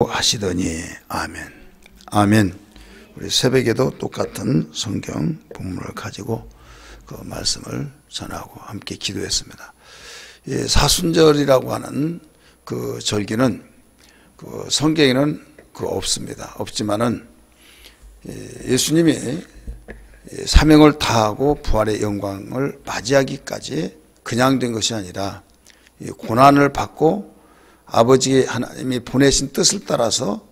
하시더니 아멘. 아멘. 우리 새벽에도 똑같은 성경 본문을 가지고 그 말씀을 전하고 함께 기도했습니다. 사순절이라고 하는 그 절기는 그 성경에는 없습니다. 없지만은 예수님이 사명을 다하고 부활의 영광을 맞이하기까지 그냥 된 것이 아니라 고난을 받고 아버지 하나님이 보내신 뜻을 따라서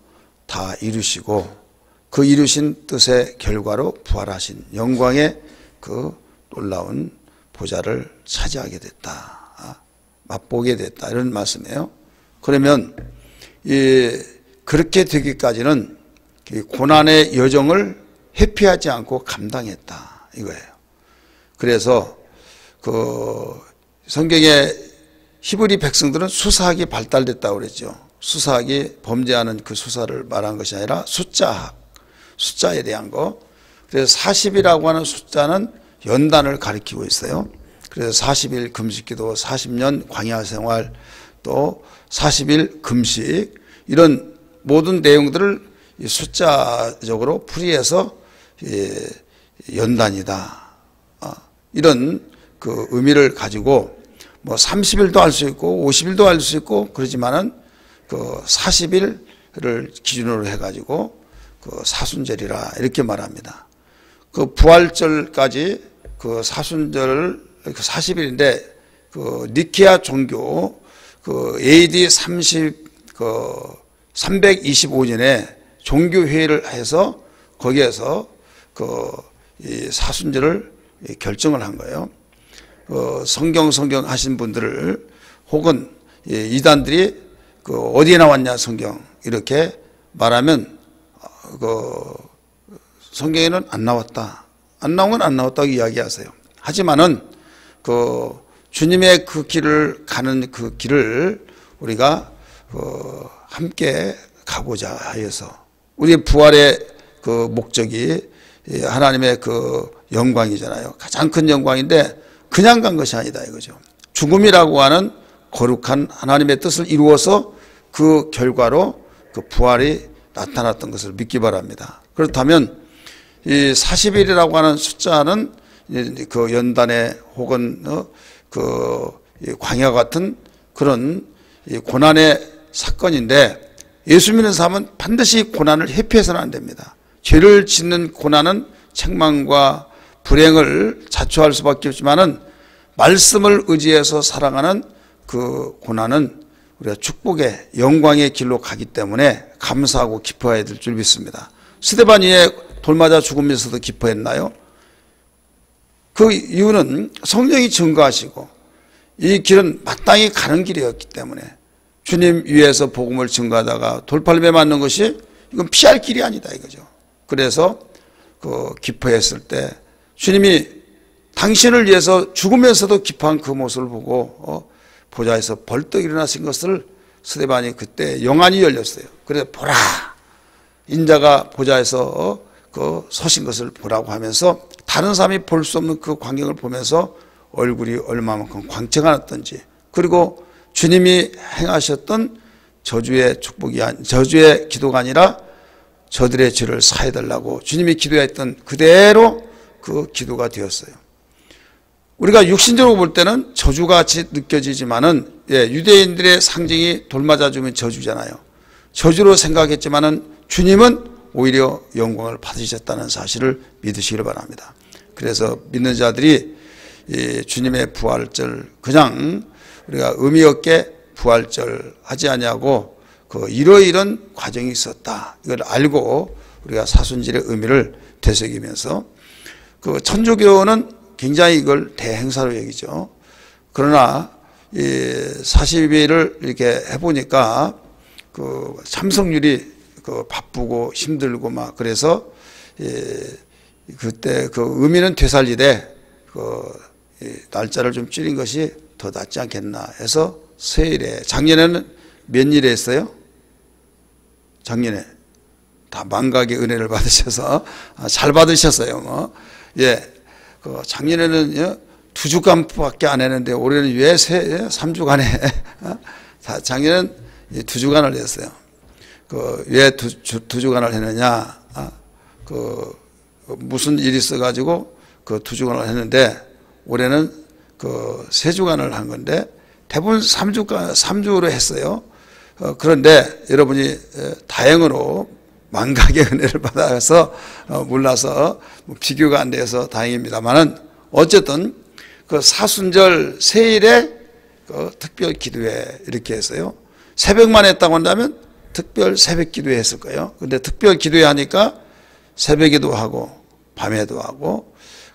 다 이루시고 그 이루신 뜻의 결과로 부활하신 영광의 그 놀라운 보좌를 차지하게 됐다. 맛보게 됐다. 이런 말씀이에요. 그러면 그렇게 되기까지는 고난의 여정을 회피하지 않고 감당했다. 이거예요. 그래서 그 성경에 히브리 백성들은 수사학이 발달됐다고 그랬죠. 수사학이 범죄하는 그 수사를 말한 것이 아니라 숫자에 대한 거. 그래서 40이라고 하는 숫자는 연단을 가리키고 있어요. 그래서 40일 금식기도, 40년 광야 생활, 또 40일 금식, 이런 모든 내용들을 숫자적으로 풀이해서 연단이다. 이런 그 의미를 가지고 뭐 30일도 할 수 있고 50일도 할 수 있고 그러지만은 그 40일을 기준으로 해가지고 그 사순절이라 이렇게 말합니다. 그 부활절까지 그 사순절 그 40일인데 그 니케아 종교 그 AD 325년에 종교회의를 해서 거기에서 그 이 사순절을 결정을 한 거예요. 성경 하신 분들을 혹은 이단들이 그 어디에 나왔냐 성경 이렇게 말하면 그 성경에는 안 나왔다. 안 나온 건 안 나왔다고 이야기하세요. 하지만은 그 주님의 그 길을 가는 그 길을 우리가 함께 가고자 하여서 우리의 부활의 그 목적이 하나님의 그 영광이잖아요. 가장 큰 영광인데 그냥 간 것이 아니다 이거죠. 죽음이라고 하는 거룩한 하나님의 뜻을 이루어서 그 결과로 그 부활이 나타났던 것을 믿기 바랍니다. 그렇다면 이 40일이라고 하는 숫자는 그 연단의 혹은 그 광야 같은 그런 고난의 사건인데 예수 믿는 사람은 반드시 고난을 회피해서는 안 됩니다. 죄를 짓는 고난은 책망과 불행을 자초할 수밖에 없지만은 말씀을 의지해서 살아가는 그 고난은 우리가 축복의 영광의 길로 가기 때문에 감사하고 기뻐해야 될 줄 믿습니다. 스데반이의 돌 맞아 죽으면서도 기뻐했나요? 그 이유는 성령이 증거하시고 이 길은 마땅히 가는 길이었기 때문에 주님 위에서 복음을 증거하다가 돌팔매 맞는 것이 이건 피할 길이 아니다 이거죠. 그래서 그 기뻐했을 때 주님이 당신을 위해서 죽으면서도 기뻐한 그 모습을 보고 보좌에서 벌떡 일어나신 것을 스데반이 그때 영안이 열렸어요. 그래서 보라 인자가 보좌에서 그 서신 것을 보라고 하면서 다른 사람이 볼 수 없는 그 광경을 보면서 얼굴이 얼마만큼 광채가 났던지 그리고 주님이 행하셨던 저주의 기도가 아니라 저들의 죄를 사해달라고 주님이 기도했던 그대로 그 기도가 되었어요. 우리가 육신적으로 볼 때는 저주같이 느껴지지만은 유대인들의 상징이 돌 맞아 주면 저주잖아요. 저주로 생각했지만은 주님은 오히려 영광을 받으셨다는 사실을 믿으시기를 바랍니다. 그래서 믿는 자들이 주님의 부활절 그냥 우리가 의미 없게 부활절 하지 아니하고 그 이러이런 과정이 있었다. 이걸 알고 우리가 사순절의 의미를 되새기면서 그 천주교는 굉장히 이걸 대행사로 여기죠. 그러나 이 40일을 이렇게 해보니까 그 참석률이 그 바쁘고 힘들고 막 그래서 그때 그 의미는 되살리되 그 날짜를 좀 줄인 것이 더 낫지 않겠나 해서 세일에 작년에는 몇 일에 했어요? 작년에 다 만각의 은혜를 받으셔서 잘 받으셨어요. 뭐. 그 작년에는 2주간밖에 안 했는데 올해는 왜 3주간에 작년에는 2주간을 했어요. 왜 두 주간을 했느냐, 무슨 일이 있어가지고 두 주간을 했는데 올해는 세 주간을 한 건데 대부분 3주로 했어요. 그런데 여러분이 다행으로 망각의 은혜를 받아서 몰라서 비교가 안 돼서 다행입니다만은 어쨌든 사순절 세일에 특별 기도회 이렇게 했어요. 새벽만 했다고 한다면 특별 새벽 기도회 했을 거예요. 근데 특별 기도회 하니까 새벽에도 하고 밤에도 하고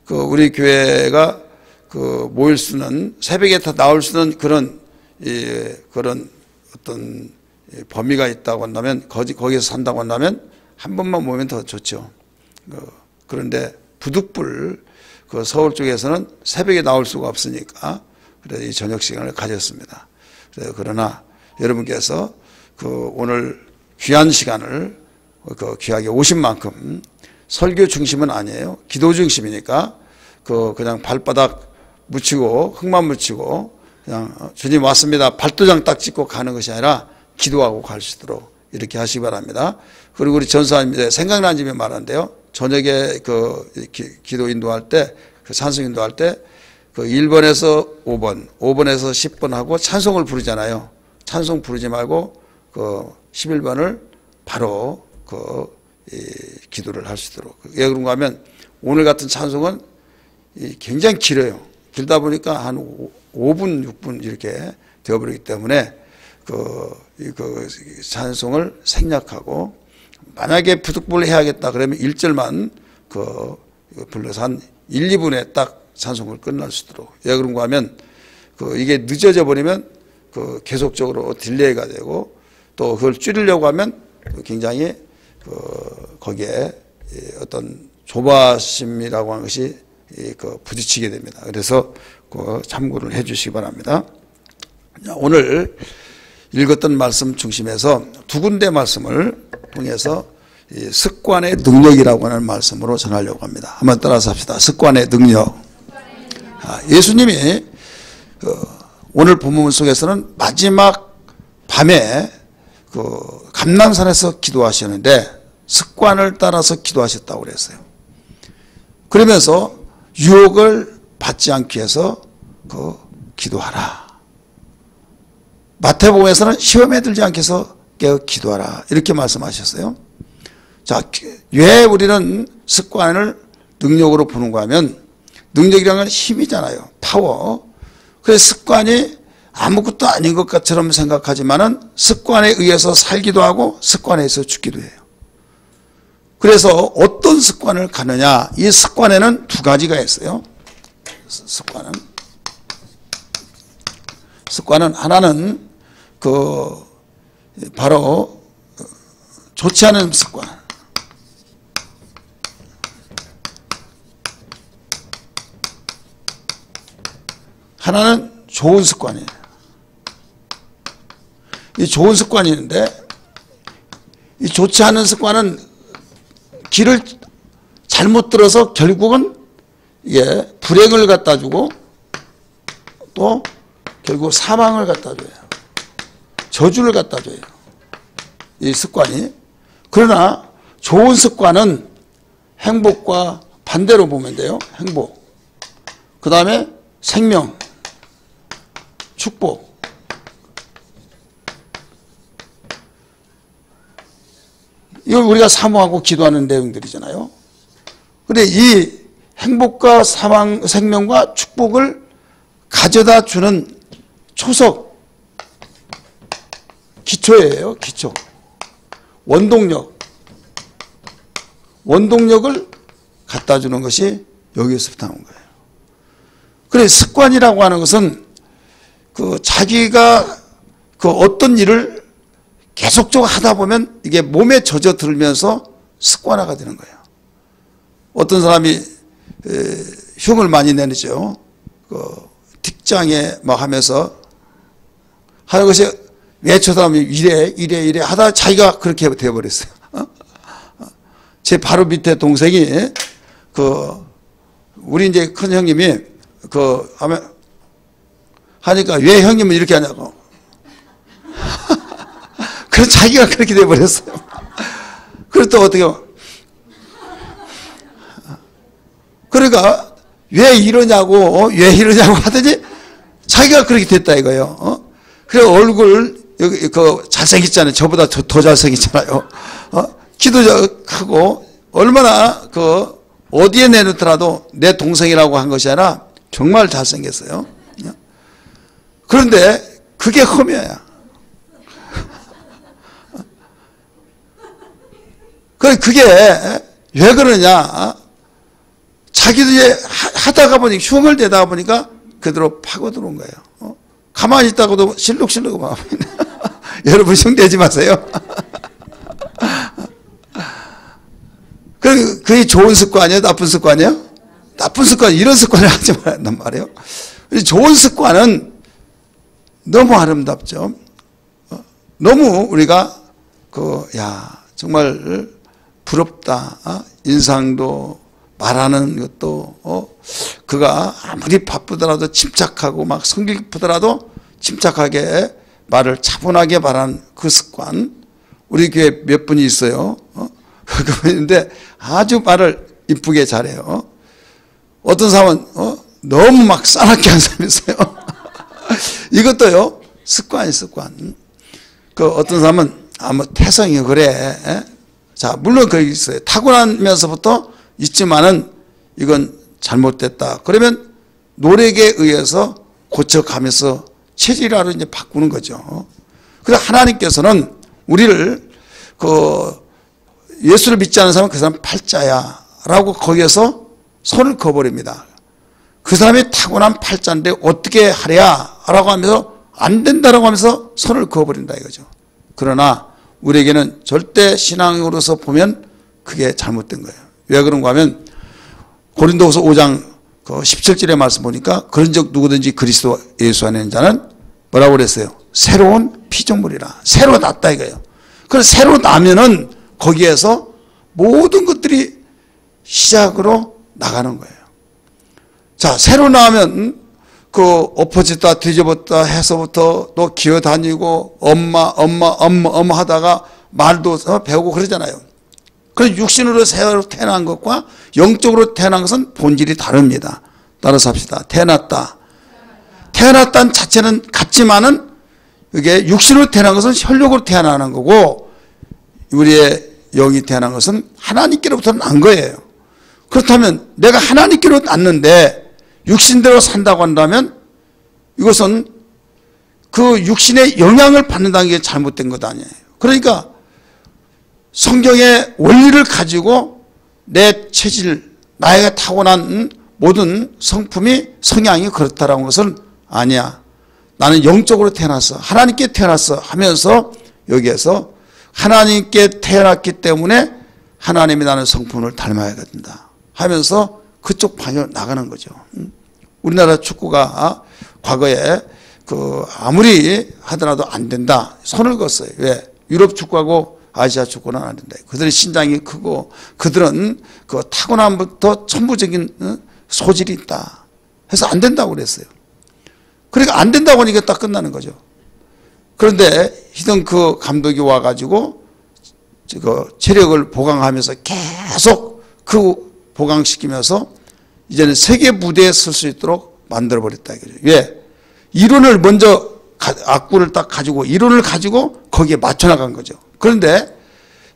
우리 교회가 모일 수는 새벽에 다 나올 수는 그런 어떤 범위가 있다고 한다면 거기서 산다고 한다면 한 번만 모이면 더 좋죠. 그런데 부득불 서울 쪽에서는 새벽에 나올 수가 없으니까 그래서 이 저녁 시간을 가졌습니다. 그러나 여러분께서 오늘 귀한 시간을 귀하게 오신 만큼 설교 중심은 아니에요. 기도 중심이니까 그냥 발바닥 묻히고 흙만 묻히고 그냥 주님 왔습니다 발도장 딱 찍고 가는 것이 아니라 기도하고 갈 수 있도록 이렇게 하시기 바랍니다. 그리고 우리 전사님들 생각난 집에 말하는데요. 저녁에 기도 인도할 때 찬송 인도할 때 1번에서 5번, 5번에서 10번 하고 찬송을 부르잖아요. 찬송 부르지 말고 11번을 바로 기도를 할 수 있도록. 왜 그런가 하면 오늘 같은 찬송은 굉장히 길어요. 길다 보니까 한 5분, 6분 이렇게 되어버리기 때문에 찬송을 생략하고 만약에 부득불 해야겠다 그러면 1절만 불러서 한 1, 2분에 딱 찬송을 끝날 수 있도록. 왜 그런가 하면 이게 늦어져 버리면 계속적으로 딜레이가 되고 또 그걸 줄이려고 하면 굉장히 거기에 어떤 조바심이라고 하는 것이 부딪히게 됩니다. 그래서 참고를 해 주시기 바랍니다. 오늘 읽었던 말씀 중심에서 두 군데 말씀을 통해서 습관의 능력이라고 하는 말씀으로 전하려고 합니다. 한번 따라서 합시다. 습관의 능력. 예수님이 오늘 본문 속에서는 마지막 밤에 감람산에서 기도하시는데 습관을 따라서 기도하셨다고 그랬어요. 그러면서 유혹을 받지 않기 위해서 기도하라. 마태복음에서는 시험에 들지 않게 해서 기도하라 이렇게 말씀하셨어요. 자, 왜 우리는 습관을 능력으로 보는가 하면 능력이라는 건 힘이잖아요. 파워. 그래서 습관이 아무것도 아닌 것처럼 생각하지만은 습관에 의해서 살기도 하고 습관에 의해서 죽기도 해요. 그래서 어떤 습관을 갖느냐, 이 습관에는 두 가지가 있어요. 습관은 하나는 바로 좋지 않은 습관. 하나는 좋은 습관이에요. 이 좋은 습관이 있는데 이 좋지 않은 습관은 길을 잘못 들어서 결국은 이게 불행을 갖다 주고 또 결국 사망을 갖다 줘요. 저주를 갖다 줘요. 이 습관이. 그러나 좋은 습관은 행복과 반대로 보면 돼요. 행복. 그 다음에 생명, 축복. 이걸 우리가 사모하고 기도하는 내용들이잖아요. 그런데 이 행복과 사망, 생명과 축복을 가져다 주는 초석, 기초예요. 기초. 원동력을 갖다 주는 것이 여기서부터 나온 거예요. 그래, 습관이라고 하는 것은 자기가 어떤 일을 계속적으로 하다 보면 이게 몸에 젖어들면서 습관화가 되는 거예요. 어떤 사람이 흉을 많이 내죠. 직장에 막 하면서 하는 것이 왜 저 사람이 이래 하다 자기가 그렇게 되어버렸어요. 제 바로 밑에 동생이 우리 이제 큰 형님이 하니까 왜 형님은 이렇게 하냐고. 그 자기가 그렇게 돼버렸어요. 그래서 또 어떻게, 그러니까 왜 이러냐고 하더니 자기가 그렇게 됐다 이거예요. 그래 얼굴 여기 그 잘생겼잖아요. 저보다 더 잘생겼잖아요. 기도하고 얼마나 그 어디에 내놓더라도 내 동생이라고 한 것이 아니라 정말 잘생겼어요. 그런데 그게 흠이야. 그게 왜 그러냐? 자기도 이제 하다가 보니까 흉을 내다가 보니까 그대로 파고 들어온 거예요. 가만히 있다가도 실룩실룩 막. 여러분 흉 내지 마세요. 그게 좋은 습관이에요? 나쁜 습관이에요? 나쁜 습관, 이런 습관을 하지 말란 말이에요. 좋은 습관은 너무 아름답죠. 너무 우리가 정말 부럽다. 인상도 말하는 것도 그가 아무리 바쁘더라도 침착하고 막 성질 깊으더라도 침착하게 말을 차분하게 말하는 그 습관. 우리 교회 몇 분이 있어요. 그분인데 아주 말을 이쁘게 잘해요. 어떤 사람은 너무 막 싸납게 하는 사람이 있어요. 이것도요 습관. 그 어떤 사람은 태성이 그래. 자, 물론 그게 있어요. 타고나면서부터 있지만은 이건 잘못됐다. 그러면 노력에 의해서 고쳐가면서 체질화로 이제 바꾸는 거죠. 그래서 하나님께서는 우리를 예수를 믿지 않는 사람은 그 사람 팔자야 라고 거기에서 손을 그어버립니다. 그 사람이 타고난 팔자인데 어떻게 하랴 라고 하면서 안 된다라고 하면서 손을 그어버린다 이거죠. 그러나 우리에게는 절대 신앙으로서 보면 그게 잘못된 거예요. 왜 그런가 하면 고린도후서 5장 17절의 말씀 보니까 그런즉 누구든지 그리스도 예수 안에 있는 자는 뭐라고 그랬어요? 새로운 피조물이라. 새로 났다 이거예요. 그래서 새로 나면은 거기에서 모든 것들이 시작으로 나가는 거예요. 자, 새로 나면 엎어졌다 뒤집었다 해서부터 또 기어다니고 엄마 하다가 말도 배우고 그러잖아요. 그래서 육신으로 새로 태어난 것과 영적으로 태어난 것은 본질이 다릅니다. 따라서 합시다. 태어났다는 자체는 같지만은 이게 육신으로 태어난 것은 혈육으로 태어나는 거고 우리의 영이 태어난 것은 하나님께로부터 난 거예요. 그렇다면 내가 하나님께로 났는데 육신대로 산다고 한다면 이것은 그 육신의 영향을 받는다는 게 잘못된 것 아니에요. 그러니까 성경의 원리를 가지고 내 체질, 나에게 타고난 모든 성품이 성향이 그렇다라는 것은 아니야. 나는 영적으로 태어났어. 하나님께 태어났어 하면서 여기에서 하나님께 태어났기 때문에 하나님이 나는 성품을 닮아야 된다 하면서 그쪽 방향으로 나가는 거죠. 우리나라 축구가 과거에 아무리 하더라도 안 된다. 손을 그었어요. 왜? 유럽 축구하고 아시아 축구는 안 된다. 그들의 신장이 크고 그들은 타고남부터 천부적인 소질이 있다. 해서 안 된다고 그랬어요. 그러니까 안 된다고 하니까 딱 끝나는 거죠. 그런데 히든 그 감독이 와가지고 체력을 보강하면서 계속 보강시키면서 이제는 세계 무대에 설 수 있도록 만들어버렸다. 왜? 이론을 먼저 악구를 딱 가지고 이론을 가지고 거기에 맞춰 나간 거죠. 그런데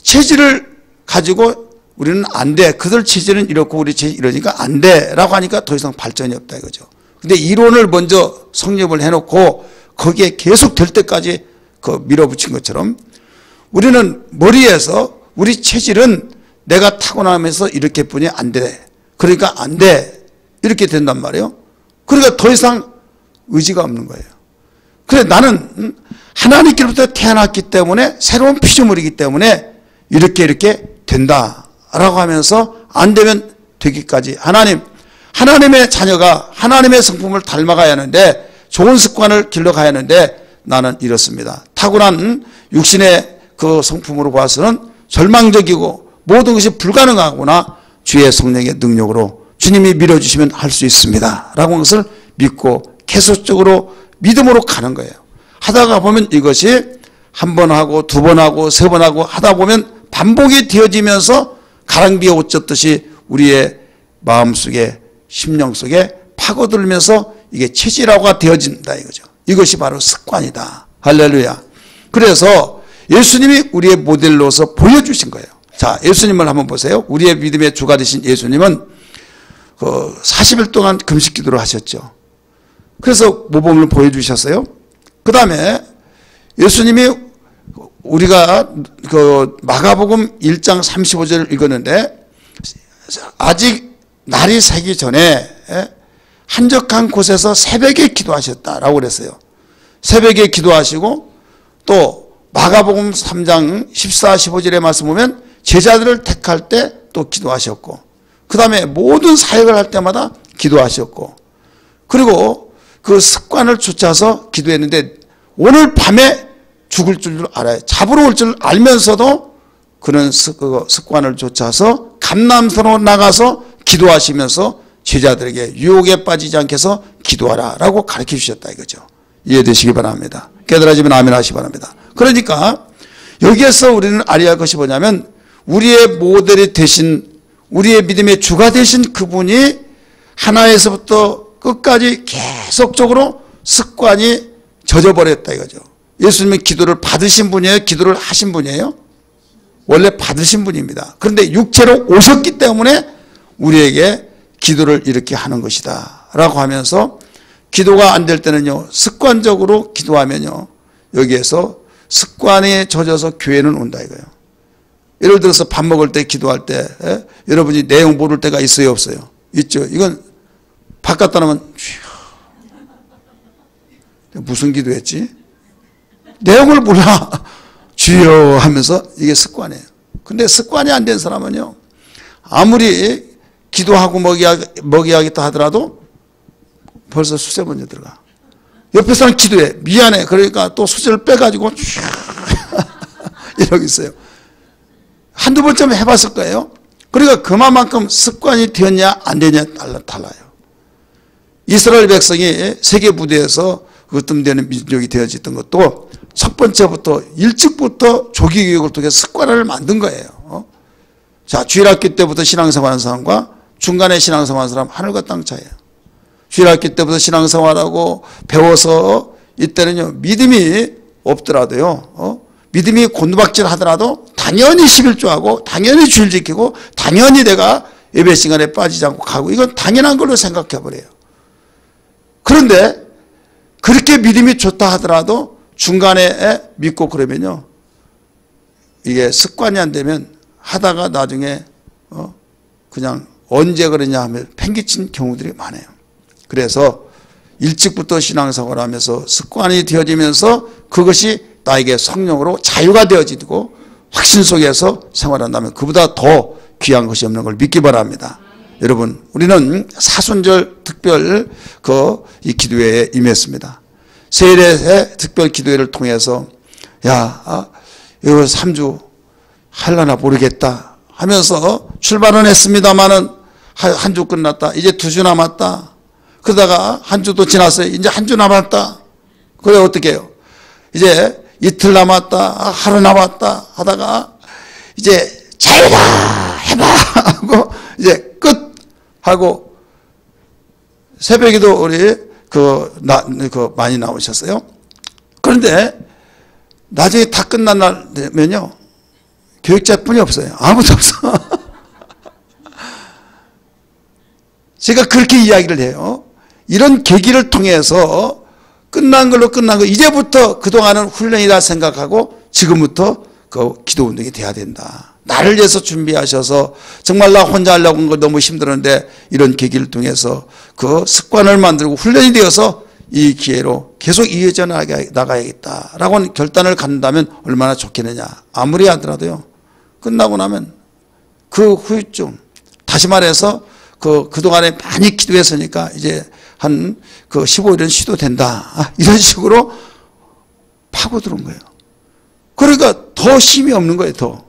체질을 가지고 우리는 안 돼. 그들 체질은 이렇고 우리 체질 이러니까 안 돼. 라고 하니까 더 이상 발전이 없다 이거죠. 근데 이론을 먼저 성립을 해놓고 거기에 계속 될 때까지 밀어붙인 것처럼 우리는 머리에서 우리 체질은 내가 타고나면서 이렇게뿐이 안 돼. 그러니까 안 돼. 이렇게 된단 말이에요. 그러니까 더 이상 의지가 없는 거예요. 그래 나는 하나님께로부터 태어났기 때문에 새로운 피조물이기 때문에 이렇게 된다라고 하면서 안 되면 되기까지 하나님의 자녀가 하나님의 성품을 닮아가야 하는데 좋은 습관을 길러가야 하는데 나는 이렇습니다. 타고난 육신의 그 성품으로 봐서는 절망적이고 모든 것이 불가능하구나. 주의 성령의 능력으로 주님이 밀어주시면 할 수 있습니다. 라고 하는 것을 믿고 계속적으로 믿음으로 가는 거예요. 하다가 보면 이것이 한 번 하고 두 번 하고 세 번 하고 하다 보면 반복이 되어지면서 가랑비에 옷 젖듯이 우리의 마음속에 심령 속에 파고들면서 이게 체질화가 되어진다 이거죠. 이것이 바로 습관이다. 할렐루야. 그래서 예수님이 우리의 모델로서 보여주신 거예요. 자, 예수님을 한번 보세요. 우리의 믿음의 주가 되신 예수님은 40일 동안 금식 기도를 하셨죠. 그래서 모범을 보여주셨어요. 그 다음에 예수님이 우리가 마가복음 1장 35절을 읽었는데 아직 날이 새기 전에 한적한 곳에서 새벽에 기도하셨다라고 그랬어요. 새벽에 기도하시고 또 마가복음 3장 14, 15절의 말씀 보면 제자들을 택할 때 또 기도하셨고 그 다음에 모든 사역을 할 때마다 기도하셨고 그리고 그 습관을 쫓아서 기도했는데 오늘 밤에 죽을 줄 알아요. 잡으러 올 줄 알면서도 그런 습관을 쫓아서 감람산으로 나가서 기도하시면서 제자들에게 유혹에 빠지지 않게 해서 기도하라 라고 가르쳐 주셨다 이거죠. 이해되시기 바랍니다. 깨달아지면 아멘 하시기 바랍니다. 그러니까 여기에서 우리는 알아야 할 것이 뭐냐면 우리의 모델이 되신 우리의 믿음의 주가 되신 그분이 하나에서부터 끝까지 계속적으로 습관이 젖어버렸다 이거죠. 예수님은 기도를 받으신 분이에요? 기도를 하신 분이에요? 원래 받으신 분입니다. 그런데 육체로 오셨기 때문에 우리에게 기도를 이렇게 하는 것이다 라고 하면서 기도가 안 될 때는요 습관적으로 기도하면요 여기에서 습관에 젖어서 교회는 온다 이거예요. 예를 들어서 밥 먹을 때 기도할 때 여러분이 내용 모를 때가 있어요 없어요? 있죠. 이건 밥 갖다 놓으면 무슨 기도했지? 내용을 몰라. 주여 하면서 이게 습관이에요. 근데 습관이 안 된 사람은요 아무리 기도하고 먹이하겠다 하더라도 벌써 수세 번째 들어가. 옆에 사람 기도해. 미안해. 그러니까 또 수세를 빼가지고 이러고 있어요. 한두 번쯤 해봤을 거예요. 그러니까 그만큼 습관이 되었냐 안 되냐 달라요. 이스라엘 백성이 세계 무대에서 으뜸되는 민족이 되어졌던 것도 첫 번째부터 일찍부터 조기 교육을 통해 습관을 만든 거예요. 자, 주일학교 때부터 신앙생활하는 사람과 중간에 신앙생활하는 사람 하늘과 땅 차이에요. 주일학교 때부터 신앙생활하고 배워서 이때는요 믿음이 없더라도요 믿음이 곤두박질 하더라도 당연히 11조하고 당연히 주일 지키고 당연히 내가 예배 시간에 빠지지 않고 가고 이건 당연한 걸로 생각해 버려요. 그런데 그렇게 믿음이 좋다 하더라도 중간에 믿고 그러면요 이게 습관이 안 되면 하다가 나중에 그냥 언제 그러냐 하면 팽개친 경우들이 많아요. 그래서 일찍부터 신앙생활을 하면서 습관이 되어지면서 그것이 나에게 성령으로 자유가 되어지고 확신 속에서 생활한다면 그보다 더 귀한 것이 없는 걸 믿기 바랍니다. 여러분 우리는 사순절 특별 이 기도회에 임했습니다. 세례의 특별 기도회를 통해서 이거 3주 할라나 모르겠다 하면서 출발은 했습니다마는 한 주 끝났다. 이제 2주 남았다. 그러다가 한 주도 지났어요. 이제 한 주 남았다. 그래 어떻게 해요? 이제 이틀 남았다. 하루 남았다 하다가 이제 자유다 해봐 하고 이제 끝 하고 새벽에도 우리 많이 나오셨어요. 그런데 나중에 다 끝난 날 되면요 교육자뿐이 없어요. 아무도 없어. 제가 그렇게 이야기를 해요. 이런 계기를 통해서 끝난 걸로 끝난 거 이제부터 그동안은 훈련이라 생각하고 지금부터 그 기도 운동이 돼야 된다. 나를 위해서 준비하셔서 정말 나 혼자 하려고 한 거 너무 힘들었는데 이런 계기를 통해서 그 습관을 만들고 훈련이 되어서 이 기회로 계속 이어져 나가야겠다라고 하는 결단을 갖는다면 얼마나 좋겠느냐. 아무리 하더라도요 끝나고 나면 그 후유증 다시 말해서 그동안에 많이 기도했으니까 이제 한 15일은 쉬도 된다. 이런 식으로 파고들은 거예요. 그러니까 더 힘이 없는 거예요, 더.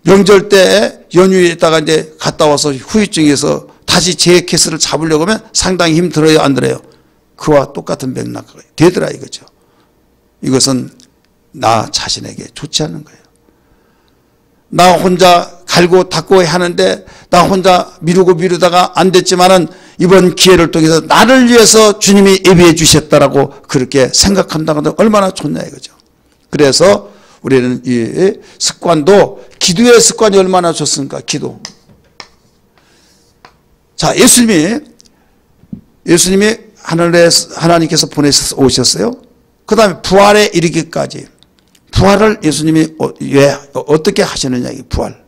명절 때 연휴에 있다가 이제 갔다 와서 후유증에서 다시 제 케이스를 잡으려고 하면 상당히 힘 들어요, 안 들어요? 그와 똑같은 맥락 되더라 이거죠. 이것은 나 자신에게 좋지 않은 거예요. 나 혼자 갈고 닦고 하는데 나 혼자 미루다가 안 됐지만은 이번 기회를 통해서 나를 위해서 주님이 예비해 주셨다라고 그렇게 생각한다고 얼마나 좋냐 이거죠. 그래서 우리는 이 습관도, 기도의 습관이 얼마나 좋습니까? 기도. 자, 예수님이 하나님께서 보내셔서 오셨어요. 그 다음에 부활에 이르기까지, 부활을 예수님이 왜 어떻게 하시느냐, 이 부활.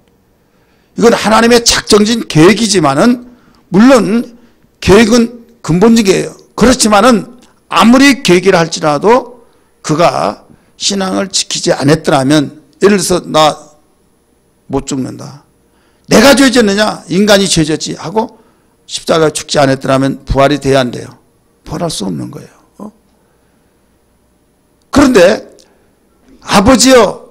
이건 하나님의 작정진 계획이지만은, 물론 계획은 근본적이에요. 그렇지만은 아무리 계획이라 할지라도 그가 신앙을 지키지 않았더라면, 예를 들어서 나 못 죽는다, 내가 죄졌느냐, 인간이 죄졌지 하고 십자가에 죽지 않았더라면 부활이 돼야 안 돼요. 부활할 수 없는 거예요. 그런데 아버지여,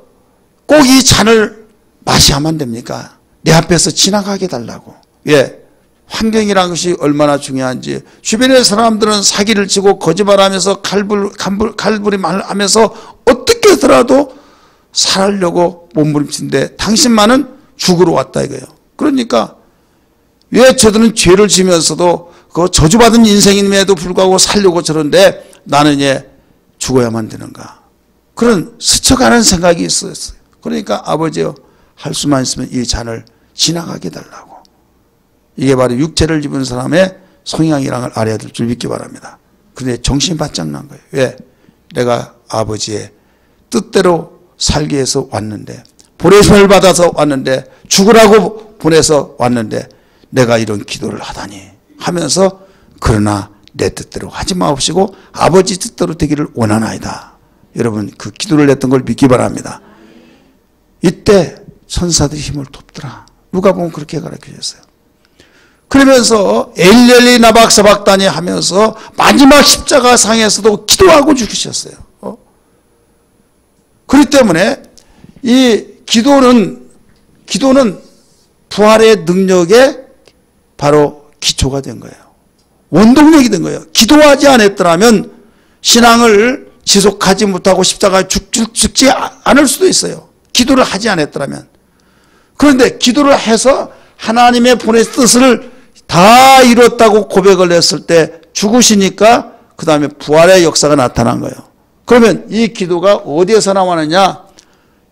꼭 이 잔을 마셔야만 안 됩니까? 내 앞에서 지나가게 달라고. 예, 환경이라는 것이 얼마나 중요한지. 주변의 사람들은 사기를 치고 거짓말하면서 갈부림하면서 어떻게 하더라도 살려고 몸부림치는데 당신만은 죽으러 왔다 이거예요. 그러니까 왜 저들은 죄를 지면서도 그 저주받은 인생임에도 불구하고 살려고 저런데 나는 왜 죽어야만 되는가? 그런 스쳐가는 생각이 있었어요. 그러니까 아버지여, 할 수만 있으면 이 잔을 지나가게 달라고. 이게 바로 육체를 입은 사람의 성향이라는 걸 알아야 될 줄 믿기 바랍니다. 그런데 정신이 바짝 난 거예요. 왜? 내가 아버지의 뜻대로 살기 위해서 왔는데, 보내심을 받아서 왔는데, 죽으라고 보내서 왔는데 내가 이런 기도를 하다니 하면서, 그러나 내 뜻대로 하지 마옵시고 아버지 뜻대로 되기를 원하나이다. 여러분, 그 기도를 했던 걸 믿기 바랍니다. 이때 천사들이 힘을 돕더라. 누가 보면 그렇게 가르쳐 줬어요. 그러면서 엘렐리 나박사박다니 하면서 마지막 십자가 상에서도 기도하고 죽으셨어요. 그렇기 때문에 이 기도는 부활의 능력에 바로 기초가 된 거예요. 원동력이 된 거예요. 기도하지 않았더라면 신앙을 지속하지 못하고 십자가에 죽지 않을 수도 있어요. 기도를 하지 않았더라면. 그런데 기도를 해서 하나님의 보내신 뜻을 다 이뤘다고 고백을 했을 때 죽으시니까 그 다음에 부활의 역사가 나타난 거예요. 그러면 이 기도가 어디에서 나왔느냐?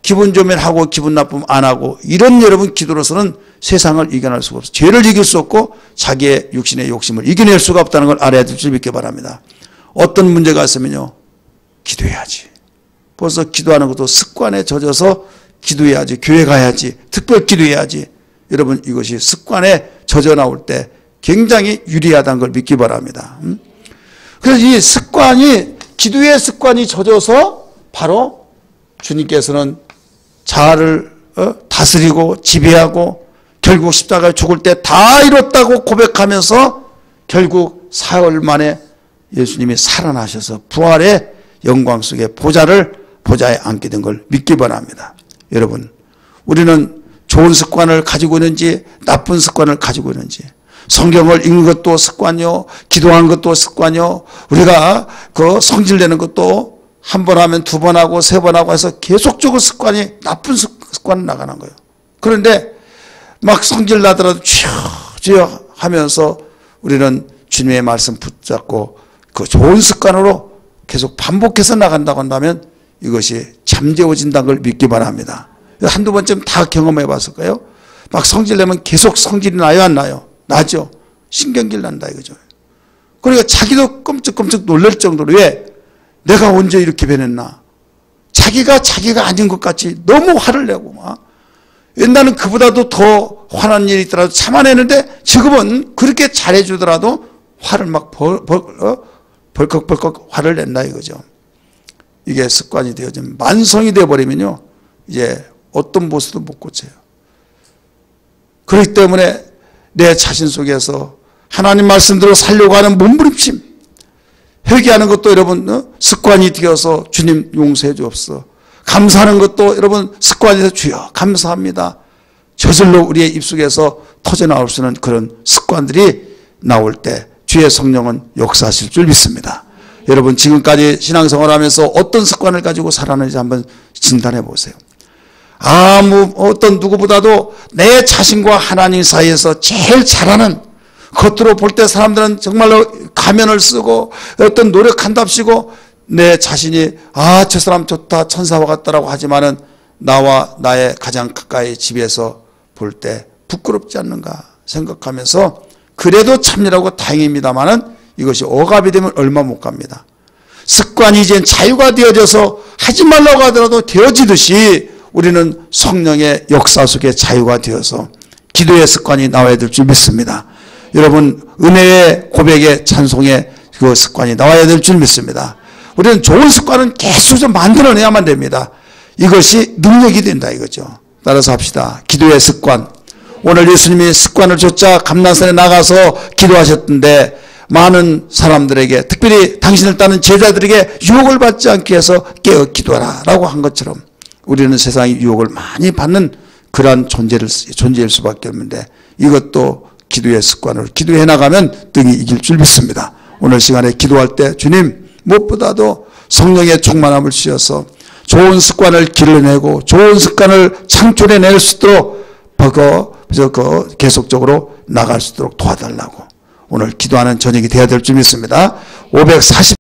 기분 좋으면 하고 기분 나쁘면 안 하고, 이런 여러분 기도로서는 세상을 이겨낼 수가 없어요. 죄를 이길 수 없고 자기의 육신의 욕심을 이겨낼 수가 없다는 걸 알아야 될 줄 믿기 바랍니다. 어떤 문제가 있으면요, 기도해야지. 벌써 기도하는 것도 습관에 젖어서 기도해야지, 교회 가야지, 특별 기도해야지. 여러분, 이것이 습관에 젖어 나올 때 굉장히 유리하다는 걸 믿기 바랍니다. 그래서 이 습관이, 기도의 습관이 젖어서 바로 주님께서는 자아를 다스리고 지배하고 결국 십자가에 죽을 때 다 이뤘다고 고백하면서 결국 사흘 만에 예수님이 살아나셔서 부활의 영광 속에 보좌에 앉게 된 걸 믿기 바랍니다. 여러분, 우리는 좋은 습관을 가지고 있는지 나쁜 습관을 가지고 있는지, 성경을 읽는 것도 습관이요, 기도하는 것도 습관이요, 우리가 그 성질내는 것도 한 번 하면 두 번 하고 세 번 하고 해서 계속적으로 습관이, 나쁜 습관이 나가는 거예요. 그런데 막 성질 나더라도 주여 하면서 우리는 주님의 말씀 붙잡고 그 좋은 습관으로 계속 반복해서 나간다고 한다면 이것이 잠재워진다는 걸 믿기 바랍니다. 한두 번쯤 다 경험해 봤을 거예요. 막 성질 내면 계속 성질이 나요, 안 나요? 나죠. 신경질 난다 이거죠. 그러니까 자기도 끔찍끔찍 놀랄 정도로, 왜? 내가 언제 이렇게 변했나? 자기가 아닌 것 같이 너무 화를 내고 막. 옛날은 그보다도 더 화난 일이 있더라도 참아내는데 지금은 그렇게 잘해주더라도 화를 막 벌컥벌컥 화를 낸다 이거죠. 이게 습관이 되어지면, 만성이 되어버리면요, 이제 어떤 모습도 못 고쳐요. 그렇기 때문에 내 자신 속에서 하나님 말씀대로 살려고 하는 몸부림침, 회개하는 것도 여러분 습관이 되어서 주님 용서해 주옵소서. 감사하는 것도 여러분 습관이 돼서 주여 감사합니다. 저절로 우리의 입속에서 터져나올 수 있는 그런 습관들이 나올 때 주의 성령은 역사하실 줄 믿습니다. 여러분 지금까지 신앙생활하면서 어떤 습관을 가지고 살았는지 한번 진단해 보세요. 어떤 누구보다도 내 자신과 하나님 사이에서 제일 잘하는, 겉으로 볼 때 사람들은 정말로 가면을 쓰고 어떤 노력한답시고 내 자신이 저 사람 좋다, 천사와 같다라고 하지만은 나와 나의 가장 가까이 집에서 볼 때 부끄럽지 않는가 생각하면서 그래도 참여라고 다행입니다만은 이것이 억압이 되면 얼마 못 갑니다. 습관이 이젠 자유가 되어져서 하지 말라고 하더라도 되어지듯이 우리는 성령의 역사 속에 자유가 되어서 기도의 습관이 나와야 될 줄 믿습니다. 여러분 은혜의 고백의 찬송의 그 습관이 나와야 될 줄 믿습니다. 우리는 좋은 습관은 계속 좀 만들어내야만 됩니다. 이것이 능력이 된다 이거죠. 따라서 합시다. 기도의 습관. 오늘 예수님이 습관을 좇자 감난산에 나가서 기도하셨던데 많은 사람들에게, 특별히 당신을 따르는 제자들에게 유혹을 받지 않게 해서 깨어 기도하라 라고 한 것처럼 우리는 세상의 유혹을 많이 받는 그러한 존재일 수밖에 없는데 이것도 기도의 습관을 기도해 나가면 등이 이길 줄 믿습니다. 오늘 시간에 기도할 때 주님 무엇보다도 성령의 충만함을 주셔서 좋은 습관을 길러내고 좋은 습관을 창출해낼 수 있도록 계속적으로 나갈 수 있도록 도와달라고 오늘 기도하는 저녁이 되어야 될 줄 믿습니다. 540